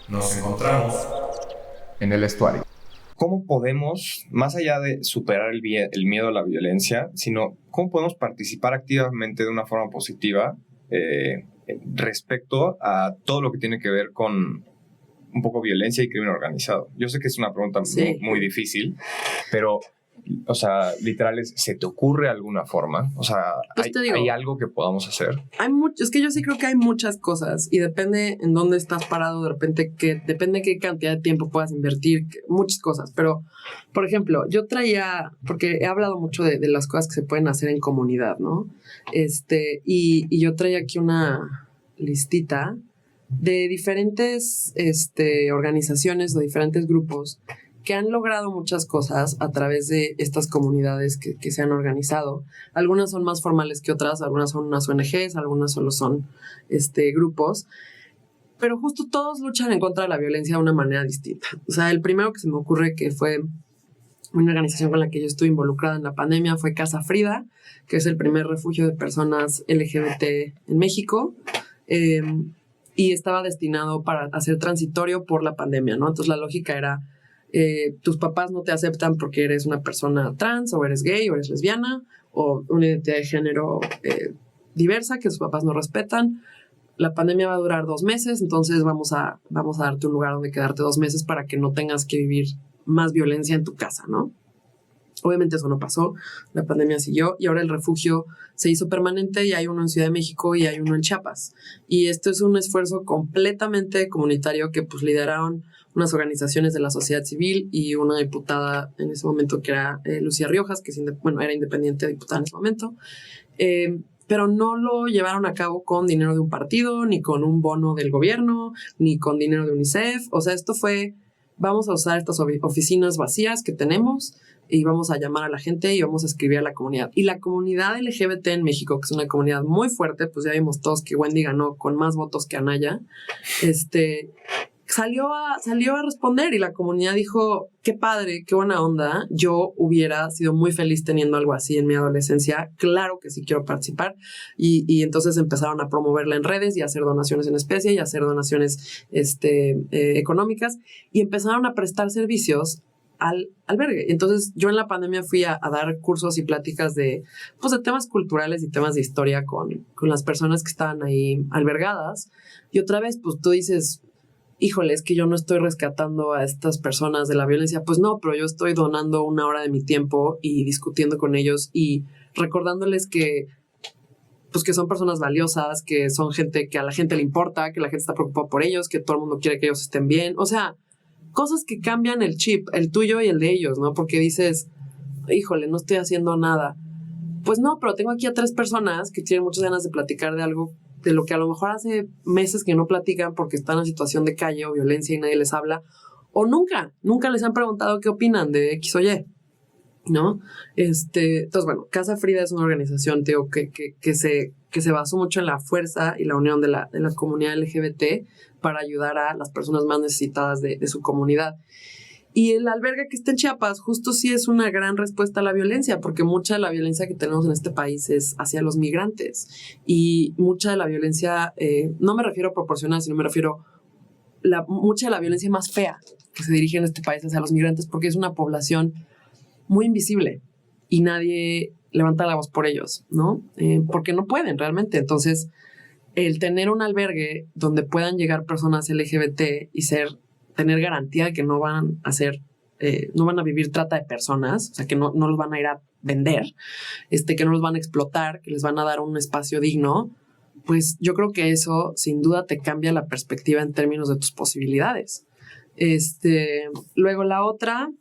Nos encontramos en el estuario. ¿Cómo podemos, más allá de superar el miedo a la violencia, sino cómo podemos participar activamente de una forma positiva respecto a todo lo que tiene que ver con un poco violencia y crimen organizado? Yo sé que es una pregunta muy difícil, pero, o sea, literal, ¿se te ocurre alguna forma? O sea, pues ¿hay algo que podamos hacer? Es que yo sí creo que hay muchas cosas y depende en dónde estás parado, depende qué cantidad de tiempo puedas invertir, muchas cosas. Pero, por ejemplo, porque he hablado mucho de las cosas que se pueden hacer en comunidad, ¿no? Y yo traía aquí una listita de diferentes organizaciones o diferentes grupos que han logrado muchas cosas a través de estas comunidades que se han organizado. Algunas son más formales que otras, algunas son unas ONGs, algunas solo son grupos, pero justo todos luchan en contra de la violencia de una manera distinta. O sea, el primero que se me ocurre que fue una organización con la que yo estuve involucrada en la pandemia fue Casa Frida, que es el primer refugio de personas LGBT en México. Y estaba destinado para hacer transitorio por la pandemia, ¿no? Entonces la lógica era, tus papás no te aceptan porque eres una persona trans, o eres gay, o eres lesbiana, o una identidad de género diversa que sus papás no respetan. La pandemia va a durar 2 meses, entonces vamos a darte un lugar donde quedarte 2 meses para que no tengas que vivir más violencia en tu casa, ¿no? Obviamente eso no pasó, la pandemia siguió y ahora el refugio se hizo permanente y hay uno en Ciudad de México y hay uno en Chiapas. Y esto es un esfuerzo completamente comunitario que pues lideraron unas organizaciones de la sociedad civil y una diputada en ese momento que era Lucía Riojas, que era independiente diputada en ese momento. Pero no lo llevaron a cabo con dinero de un partido, ni con un bono del gobierno, ni con dinero de UNICEF. O sea, esto fue, vamos a usar estas oficinas vacías que tenemos y vamos a llamar a la gente y vamos a escribir a la comunidad. Y la comunidad LGBT en México, que es una comunidad muy fuerte, pues ya vimos todos que Wendy ganó con más votos que Anaya, salió a responder y la comunidad dijo, qué padre, qué buena onda, yo hubiera sido muy feliz teniendo algo así en mi adolescencia, claro que sí quiero participar, y entonces empezaron a promoverla en redes y a hacer donaciones en especie y a hacer donaciones económicas y empezaron a prestar servicios al albergue. Entonces yo en la pandemia fui a dar cursos y pláticas de temas culturales y temas de historia con las personas que estaban ahí albergadas, y otra vez pues tú dices, híjole, es que yo no estoy rescatando a estas personas de la violencia. Pues no, pero yo estoy donando 1 hora de mi tiempo y discutiendo con ellos y recordándoles que son personas valiosas, que son gente que a la gente le importa, que la gente está preocupada por ellos, que todo el mundo quiere que ellos estén bien. O sea, cosas que cambian el chip, el tuyo y el de ellos, ¿no? Porque dices, híjole, no estoy haciendo nada. Pues no, pero tengo aquí a 3 personas que tienen muchas ganas de platicar de algo de lo que a lo mejor hace meses que no platican porque están en situación de calle o violencia y nadie les habla, o nunca les han preguntado qué opinan de X o Y, ¿no? Entonces, bueno, Casa Frida es una organización, Teo, que se basó mucho en la fuerza y la unión de la comunidad LGBT para ayudar a las personas más necesitadas de su comunidad. Y el albergue que está en Chiapas justo sí es una gran respuesta a la violencia, porque mucha de la violencia que tenemos en este país es hacia los migrantes. Y mucha de la violencia, no me refiero proporcional, sino me refiero mucha de la violencia más fea que se dirige en este país hacia los migrantes, porque es una población muy invisible y nadie levanta la voz por ellos, ¿no? Porque no pueden realmente. Entonces, el tener un albergue donde puedan llegar personas LGBT y tener garantía de que no van a vivir trata de personas, o sea, que no los van a ir a vender, que no los van a explotar, que les van a dar un espacio digno, pues yo creo que eso sin duda te cambia la perspectiva en términos de tus posibilidades. Luego la otra,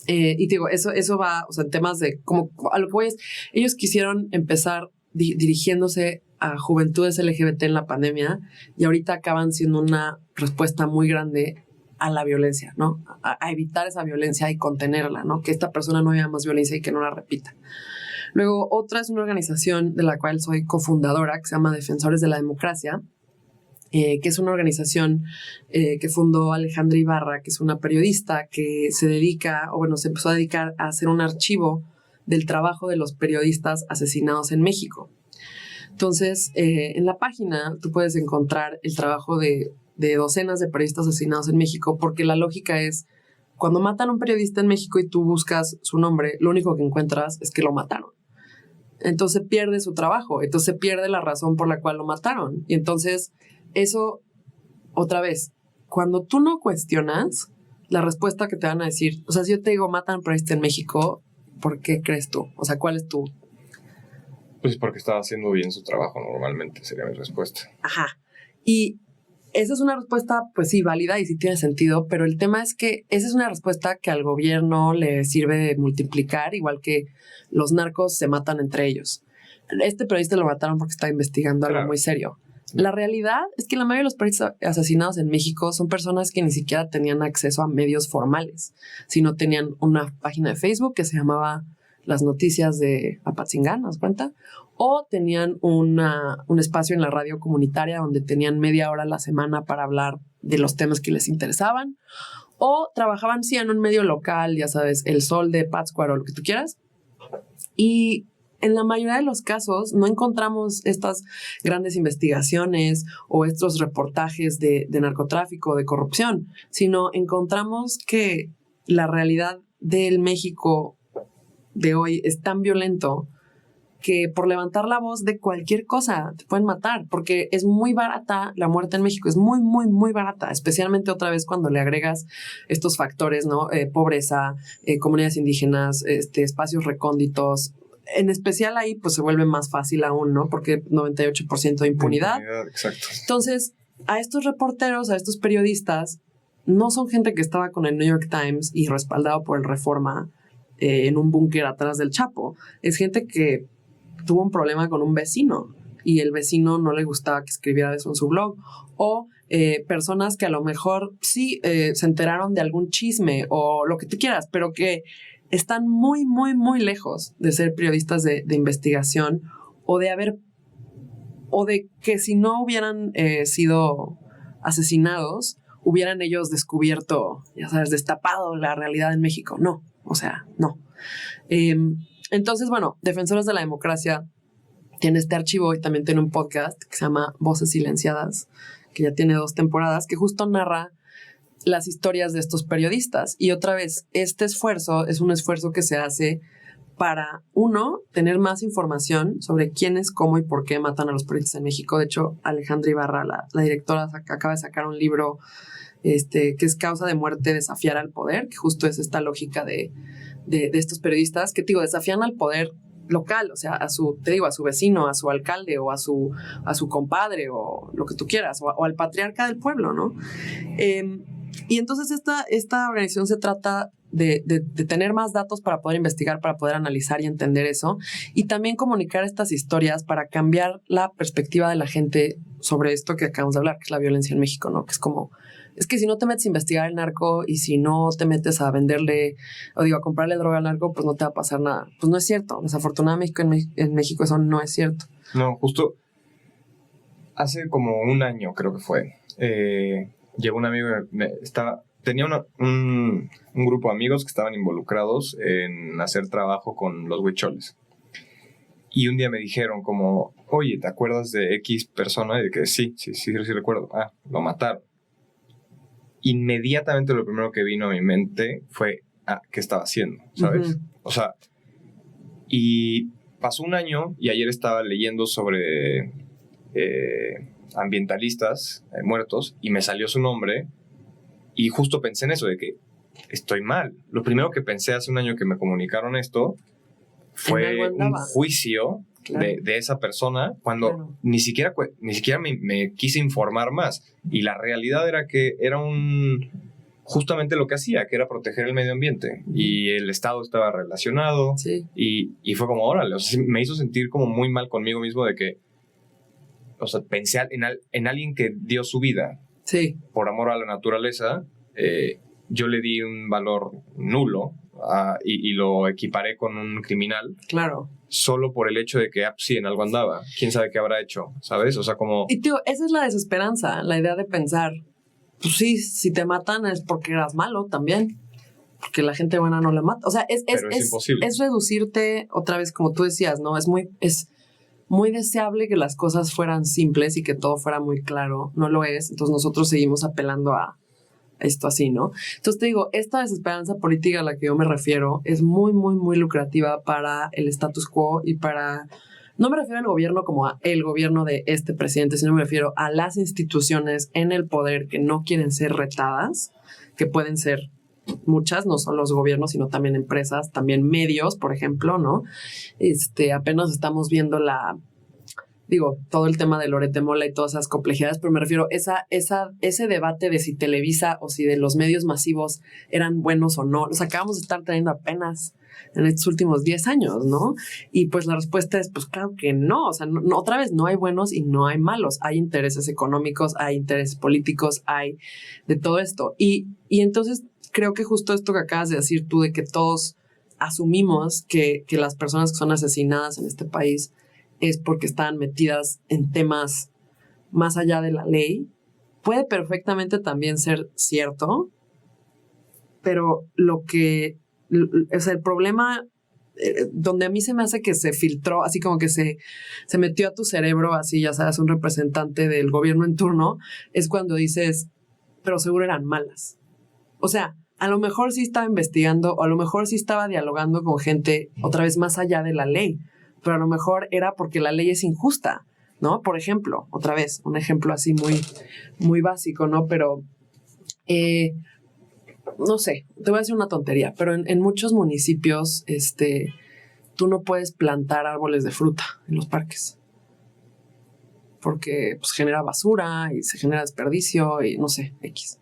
y digo, eso va, o sea, en temas de como a lo que voy es, ellos quisieron empezar dirigiéndose a juventudes LGBT en la pandemia y ahorita acaban siendo una respuesta muy grande a la violencia, ¿no? A evitar esa violencia y contenerla, ¿no? Que esta persona no viva más violencia y que no la repita. Luego, otra es una organización de la cual soy cofundadora, que se llama Defensores de la Democracia, que es una organización que fundó Alejandra Ibarra, que es una periodista que se empezó a dedicar a hacer un archivo del trabajo de los periodistas asesinados en México. Entonces, en la página tú puedes encontrar el trabajo de docenas de periodistas asesinados en México, porque la lógica es, cuando matan a un periodista en México y tú buscas su nombre, lo único que encuentras es que lo mataron. Entonces pierde su trabajo, entonces pierde la razón por la cual lo mataron. Y entonces eso, otra vez, cuando tú no cuestionas la respuesta que te van a decir, o sea, si yo te digo, matan a un periodista en México, ¿por qué crees tú? O sea, ¿cuál es tu...? Pues porque estaba haciendo bien su trabajo normalmente, sería mi respuesta. Ajá. Y esa es una respuesta, pues sí, válida y sí tiene sentido, pero el tema es que esa es una respuesta que al gobierno le sirve de multiplicar, igual que los narcos se matan entre ellos. Este periodista lo mataron porque estaba investigando algo muy serio. La realidad es que la mayoría de los periodistas asesinados en México son personas que ni siquiera tenían acceso a medios formales, sino tenían una página de Facebook que se llamaba Las Noticias de Apatzingán, ¿nos cuenta? O tenían un espacio en la radio comunitaria donde tenían media hora a la semana para hablar de los temas que les interesaban, o trabajaban sí en un medio local, ya sabes, El Sol de Pátzcuaro o lo que tú quieras. Y en la mayoría de los casos no encontramos estas grandes investigaciones o estos reportajes de narcotráfico, de corrupción, sino encontramos que la realidad del México de hoy es tan violento que por levantar la voz de cualquier cosa te pueden matar, porque es muy barata la muerte en México, es muy, muy, muy barata, especialmente otra vez cuando le agregas estos factores, ¿no? Pobreza, comunidades indígenas, espacios recónditos. En especial ahí pues se vuelve más fácil aún, ¿no? Porque 98% de impunidad. Exacto. Entonces, a estos reporteros, a estos periodistas, no son gente que estaba con el New York Times y respaldado por el Reforma en un búnker atrás del Chapo. Es gente que tuvo un problema con un vecino y el vecino no le gustaba que escribiera eso en su blog, o personas que a lo mejor sí se enteraron de algún chisme o lo que tú quieras, pero que están muy, muy, muy lejos de ser periodistas de investigación o de que si no hubieran sido asesinados, hubieran ellos descubierto, ya sabes, destapado la realidad en México. No, o sea, no. Entonces, bueno, Defensores de la Democracia tiene este archivo y también tiene un podcast que se llama Voces Silenciadas, que ya tiene 2 temporadas, que justo narra las historias de estos periodistas. Y otra vez, este esfuerzo es un esfuerzo que se hace para, uno, tener más información sobre quiénes, cómo y por qué matan a los periodistas en México. De hecho, Alejandra Ibarra, la directora, acaba de sacar un libro que es Causa de Muerte, Desafiar al Poder, que justo es esta lógica de estos periodistas que, digo, desafían al poder local, o sea, a su vecino, a su alcalde o a su compadre o lo que tú quieras, o al patriarca del pueblo, ¿no? Y entonces esta organización se trata de tener más datos para poder investigar, para poder analizar y entender eso, y también comunicar estas historias para cambiar la perspectiva de la gente sobre esto que acabamos de hablar, que es la violencia en México, ¿no? Que es como, es que si no te metes a investigar el narco y si no te metes a venderle, a comprarle droga al narco, pues no te va a pasar nada. Pues no es cierto. Desafortunadamente en México eso no es cierto. No, justo hace como un año creo que fue, llegó un amigo, tenía un grupo de amigos que estaban involucrados en hacer trabajo con los huicholes. Y un día me dijeron como, oye, ¿te acuerdas de X persona? Y de que sí recuerdo. Ah, lo mataron. Inmediatamente lo primero que vino a mi mente fue, ¿qué estaba haciendo? ¿Sabes? Uh-huh. O sea, y pasó un año y ayer estaba leyendo sobre ambientalistas muertos y me salió su nombre y justo pensé en eso, de que estoy mal. Lo primero que pensé hace un año que me comunicaron esto fue un juicio, claro, de esa persona cuando claro, ni siquiera me quise informar más. Y la realidad era que era justamente lo que hacía, que era proteger el medio ambiente. Y el Estado estaba relacionado. Sí. Y fue como, órale, o sea, me hizo sentir como muy mal conmigo mismo de que, o sea, pensé en alguien que dio su vida, sí, por amor a la naturaleza. Yo le di un valor nulo y lo equiparé con un criminal. Claro. Solo por el hecho de que sí, en algo andaba. ¿Quién sabe qué habrá hecho? ¿Sabes? O sea, como... Y tío, esa es la desesperanza, la idea de pensar, pues sí, si te matan es porque eras malo también. Porque la gente buena no la mata. O sea, es imposible. Es reducirte, otra vez, como tú decías, ¿no? muy deseable que las cosas fueran simples y que todo fuera muy claro. No lo es. Entonces nosotros seguimos apelando a esto así, ¿no? Entonces te digo, esta desesperanza política a la que yo me refiero es muy, muy, muy lucrativa para el status quo y para... No me refiero al gobierno como a el gobierno de este presidente, sino me refiero a las instituciones en el poder que no quieren ser retadas, que pueden ser muchas, no solo los gobiernos, sino también empresas, también medios, por ejemplo, ¿no? Apenas estamos viendo todo el tema de Loret de Mola y todas esas complejidades, pero me refiero a ese debate de si Televisa o si de los medios masivos eran buenos o no. Los acabamos de estar teniendo apenas en estos últimos 10 años, ¿no? Y pues la respuesta es, pues claro que no. O sea, no, otra vez, no hay buenos y no hay malos. Hay intereses económicos, hay intereses políticos, hay de todo esto. Y entonces creo que justo esto que acabas de decir tú, de que todos asumimos que las personas que son asesinadas en este país es porque están metidas en temas más allá de la ley, puede perfectamente también ser cierto, pero el problema donde a mí se me hace que se filtró, así como que se metió a tu cerebro, así ya sabes, un representante del gobierno en turno, es cuando dices, pero seguro eran malas. O sea, a lo mejor sí estaba investigando, o a lo mejor sí estaba dialogando con gente otra vez más allá de la ley, pero a lo mejor era porque la ley es injusta, ¿no? Por ejemplo, otra vez, un ejemplo así muy, muy básico, ¿no? Pero, no sé, te voy a decir una tontería, pero en muchos municipios, tú no puedes plantar árboles de fruta en los parques, porque pues, genera basura y se genera desperdicio y no sé, X.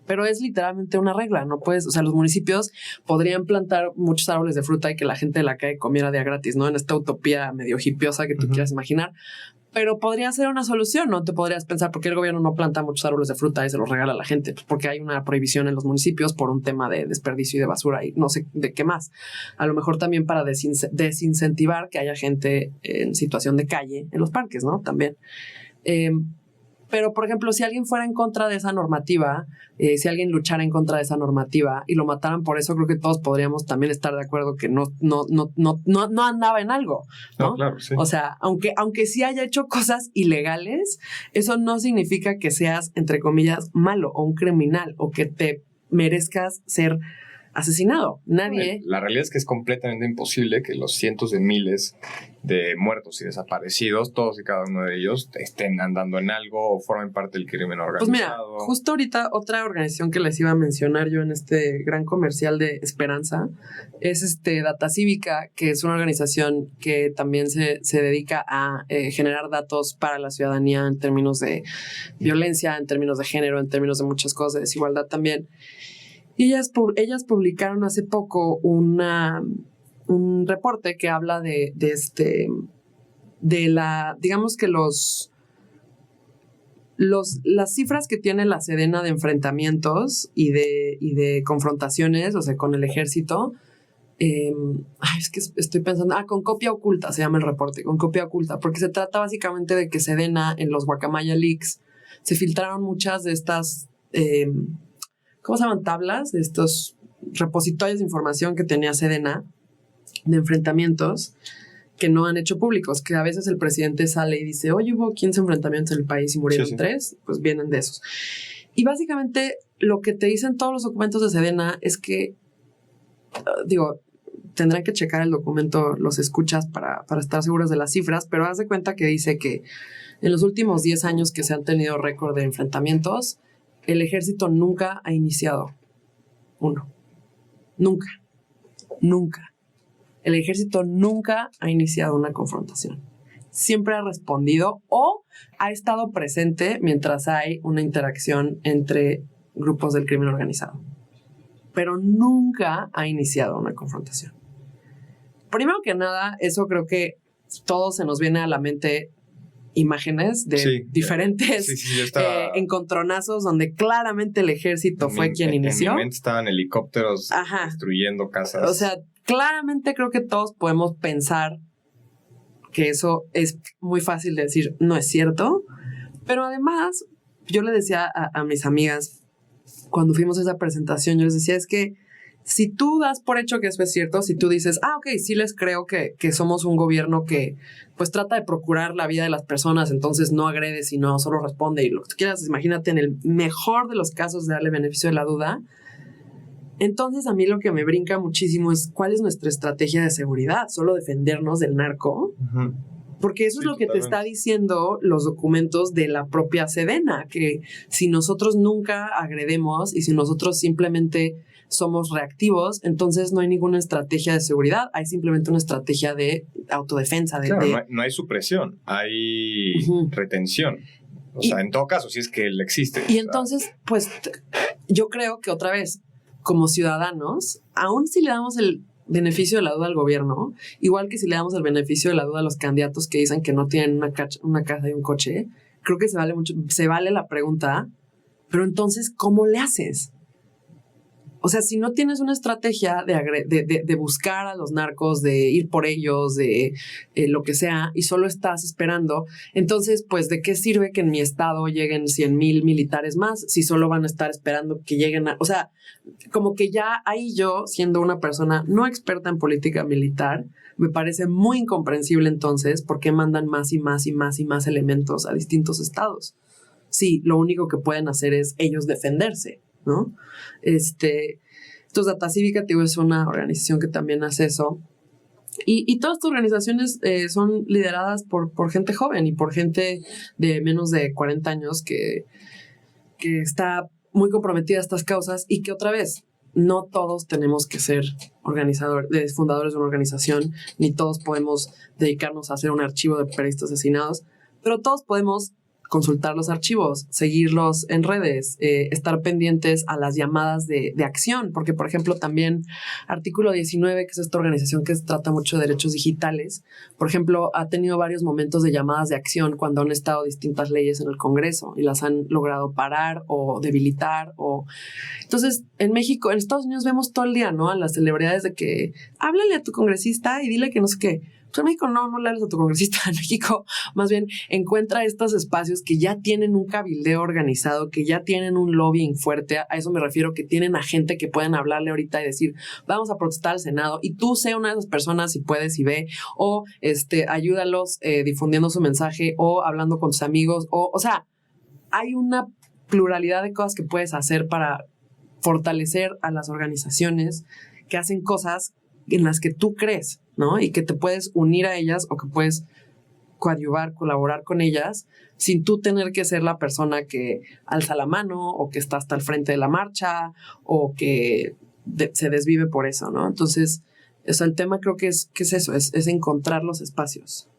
Pero es literalmente una regla, no puedes, o sea, los municipios podrían plantar muchos árboles de fruta y que la gente de la calle comiera día gratis, ¿no? En esta utopía medio hipiosa que tú quieras imaginar, pero podría ser una solución, ¿no? Te podrías pensar, ¿por qué el gobierno no planta muchos árboles de fruta y se los regala a la gente? Pues porque hay una prohibición en los municipios por un tema de desperdicio y de basura y no sé de qué más. A lo mejor también para desincentivar que haya gente en situación de calle en los parques, ¿no? También. Pero, por ejemplo, si alguien fuera en contra de esa normativa, si alguien luchara en contra de esa normativa y lo mataran por eso, creo que todos podríamos también estar de acuerdo que no andaba en algo, ¿no? No, claro, sí. O sea, aunque sí haya hecho cosas ilegales, eso no significa que seas, entre comillas, malo o un criminal o que te merezcas ser asesinado. Nadie... La realidad es que es completamente imposible que los cientos de miles de muertos y desaparecidos, todos y cada uno de ellos, estén andando en algo o formen parte del crimen organizado. Pues mira, justo ahorita otra organización que les iba a mencionar yo en este gran comercial de Esperanza es Data Cívica, que es una organización que también se dedica a generar datos para la ciudadanía en términos de violencia, en términos de género, en términos de muchas cosas, de desigualdad también. Y ellas publicaron hace poco un reporte que habla de digamos que las cifras que tiene la Sedena de enfrentamientos y de confrontaciones, o sea, con el ejército. Es que estoy pensando, con copia oculta se llama el reporte, con copia oculta, porque se trata básicamente de que Sedena en los Guacamaya Leaks se filtraron muchas de estas... ¿cómo se llaman? Tablas de estos repositorios de información que tenía Sedena de enfrentamientos que no han hecho públicos, que a veces el presidente sale y dice, oye, hubo 15 enfrentamientos en el país y murieron 3, pues vienen de esos. Y básicamente lo que te dicen todos los documentos de Sedena es que, tendrán que checar el documento, los escuchas para estar seguros de las cifras, pero haz de cuenta que dice que en los últimos 10 años que se han tenido récord de enfrentamientos, el ejército nunca ha iniciado uno. Nunca. El ejército nunca ha iniciado una confrontación. Siempre ha respondido o ha estado presente mientras hay una interacción entre grupos del crimen organizado. Pero nunca ha iniciado una confrontación. Primero que nada, eso creo que todos se nos viene a la mente imágenes de diferentes encontronazos donde claramente el ejército fue quien inició. En mi mente estaban helicópteros destruyendo casas. O sea, claramente creo que todos podemos pensar que eso es muy fácil de decir, no es cierto. Pero además, yo le decía a mis amigas, cuando fuimos a esa presentación, yo les decía, es que si tú das por hecho que eso es cierto, si tú dices, ok, sí les creo que somos un gobierno que pues trata de procurar la vida de las personas, entonces no agrede, sino solo responde y lo que tú quieras, imagínate en el mejor de los casos de darle beneficio de la duda. Entonces a mí lo que me brinca muchísimo es cuál es nuestra estrategia de seguridad, solo defendernos del narco. Uh-huh. Porque eso es lo que te está diciendo los documentos de la propia Sedena, que si nosotros nunca agredemos y si nosotros simplemente somos reactivos, entonces no hay ninguna estrategia de seguridad, hay simplemente una estrategia de autodefensa. Claro, no hay supresión, hay retención. O sea, en todo caso, si es que él existe. Y entonces, pues, yo creo que otra vez, como ciudadanos, aún si le damos el beneficio de la duda al gobierno, igual que si le damos el beneficio de la duda a los candidatos que dicen que no tienen una casa y un coche, creo que se vale la pregunta, pero entonces, ¿cómo le haces? O sea, si no tienes una estrategia de buscar a los narcos, de ir por ellos, de lo que sea, y solo estás esperando, entonces, pues, ¿de qué sirve que en mi estado lleguen 100,000 militares más si solo van a estar esperando que lleguen o sea, como que ya ahí yo, siendo una persona no experta en política militar, me parece muy incomprensible entonces por qué mandan más y más y más y más elementos a distintos estados. Sí, lo único que pueden hacer es ellos defenderse, ¿no? Entonces Data Cívica, digo, es una organización que también hace eso. Y todas estas organizaciones son lideradas por gente joven y por gente de menos de 40 años que está muy comprometida a estas causas y que otra vez, no todos tenemos que ser fundadores de una organización, ni todos podemos dedicarnos a hacer un archivo de periodistas asesinados, pero todos podemos consultar los archivos, seguirlos en redes, estar pendientes a las llamadas de acción, porque, por ejemplo, también Artículo 19, que es esta organización que trata mucho de derechos digitales, por ejemplo, ha tenido varios momentos de llamadas de acción cuando han estado distintas leyes en el Congreso y las han logrado parar o debilitar. Entonces, en México, en Estados Unidos vemos todo el día, ¿no? A las celebridades de que háblale a tu congresista y dile que no sé qué. Pues en México no le hables a tu congresista. En México, más bien, encuentra estos espacios que ya tienen un cabildeo organizado, que ya tienen un lobbying fuerte. A eso me refiero, que tienen a gente que pueden hablarle ahorita y decir, vamos a protestar al Senado, y tú sé una de esas personas si puedes y ve, o ayúdalos difundiendo su mensaje, o hablando con tus amigos, o sea, hay una pluralidad de cosas que puedes hacer para fortalecer a las organizaciones que hacen cosas en las que tú crees, ¿no? Y que te puedes unir a ellas o que puedes coadyuvar, colaborar con ellas sin tú tener que ser la persona que alza la mano o que está hasta el frente de la marcha o que se desvive por eso, ¿no? Entonces, el tema creo que es eso, es encontrar los espacios.